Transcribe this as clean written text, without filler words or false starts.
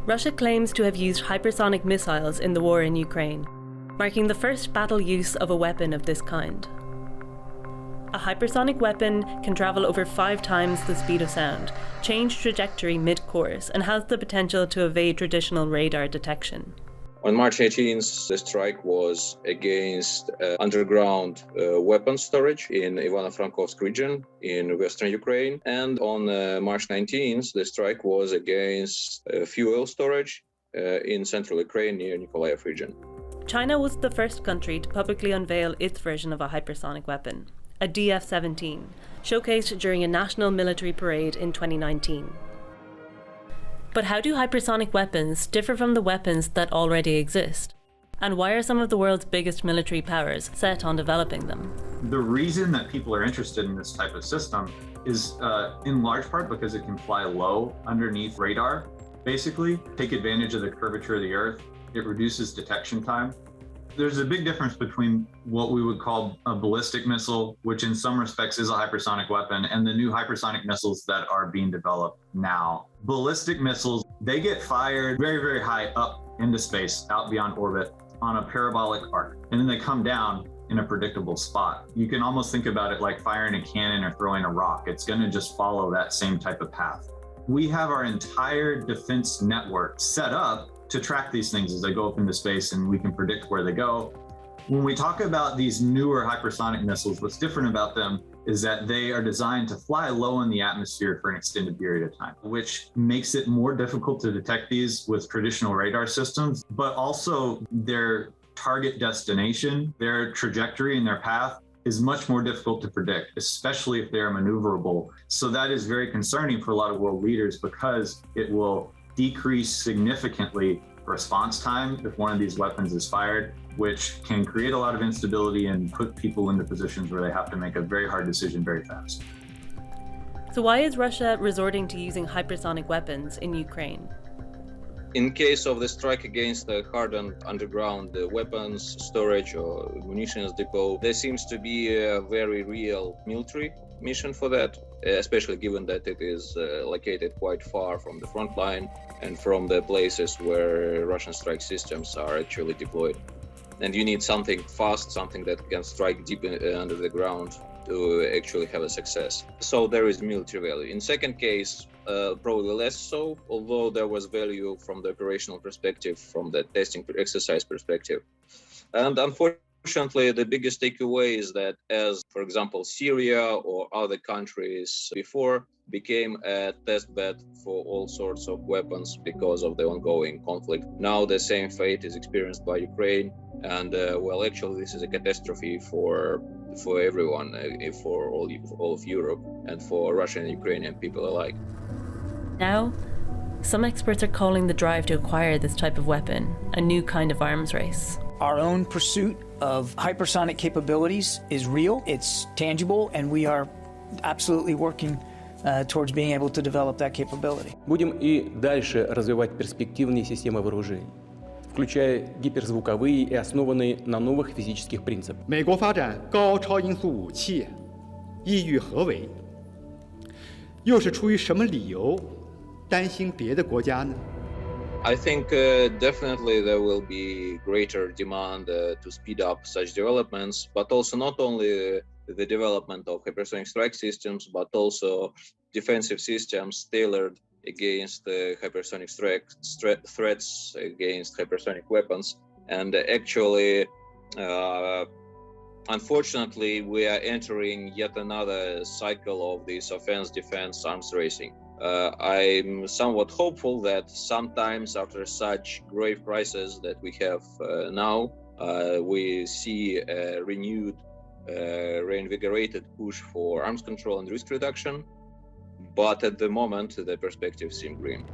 Russia claims to have used hypersonic missiles in the war in Ukraine, marking the first battle use of a weapon of this kind. A hypersonic weapon can travel over 5 times the speed of sound, change trajectory mid-course, and has the potential to evade traditional radar detection. On March 18th, the strike was against underground weapons storage in Ivano-Frankovsk region in western Ukraine. And on March 19th, the strike was against fuel storage in central Ukraine near Nikolaev region. China was the first country to publicly unveil its version of a hypersonic weapon, a DF-17, showcased during a national military parade in 2019. But how do hypersonic weapons differ from the weapons that already exist? And why are some of the world's biggest military powers set on developing them? The reason that people are interested in this type of system is in large part because it can fly low underneath radar, basically, take advantage of the curvature of the Earth. It reduces detection time. There's a big difference between what we would call a ballistic missile, which in some respects is a hypersonic weapon, and the new hypersonic missiles that are being developed now. Ballistic missiles, they get fired very, very high up into space, out beyond orbit, on a parabolic arc, and then they come down in a predictable spot. You can almost think about it like firing a cannon or throwing a rock. It's going to just follow that same type of path. We have our entire defense network set up to track these things as they go up into space, and we can predict where they go. When we talk about these newer hypersonic missiles, what's different about them is that they are designed to fly low in the atmosphere for an extended period of time, which makes it more difficult to detect these with traditional radar systems, but also their target destination, their trajectory and their path is much more difficult to predict, especially if they're maneuverable. So that is very concerning for a lot of world leaders because it will decrease significantly response time if one of these weapons is fired, which can create a lot of instability and put people into positions where they have to make a very hard decision very fast. So why is Russia resorting to using hypersonic weapons in Ukraine? In case of the strike against the hardened underground weapons storage or munitions depot, there seems to be a very real military mission for that, especially given that it is located quite far from the front line and from the places where Russian strike systems are actually deployed. And you need something fast, something that can strike deep under the ground to actually have a success. So there is military value. In second case, probably less so, although there was value from the operational perspective, from the testing exercise perspective. And unfortunately, the biggest takeaway is that as, for example, Syria or other countries before became a test bed for all sorts of weapons because of the ongoing conflict. Now the same fate is experienced by Ukraine. And well, actually, this is a catastrophe for everyone, for all of Europe and for Russian and Ukrainian people alike. Now, some experts are calling the drive to acquire this type of weapon a new kind of arms race. Our own pursuit of hypersonic capabilities is real, it's tangible, and we are absolutely working towards being able to develop that capability. Будем и дальше развивать перспективные системы вооружений, включая гиперзвуковые и основанные на новых физических принципах. 美国发展高超音速武器，意欲何为？又是出于什么理由担心别的国家呢？ I think definitely there will be greater demand to speed up such developments, but also not only the development of hypersonic strike systems, but also defensive systems tailored against hypersonic threats, against hypersonic weapons. And actually, unfortunately, we are entering yet another cycle of this offense-defense arms racing. I'm somewhat hopeful that sometimes after such grave crisis that we have now, we see a renewed, reinvigorated push for arms control and risk reduction. But at the moment, the perspectives seem grim.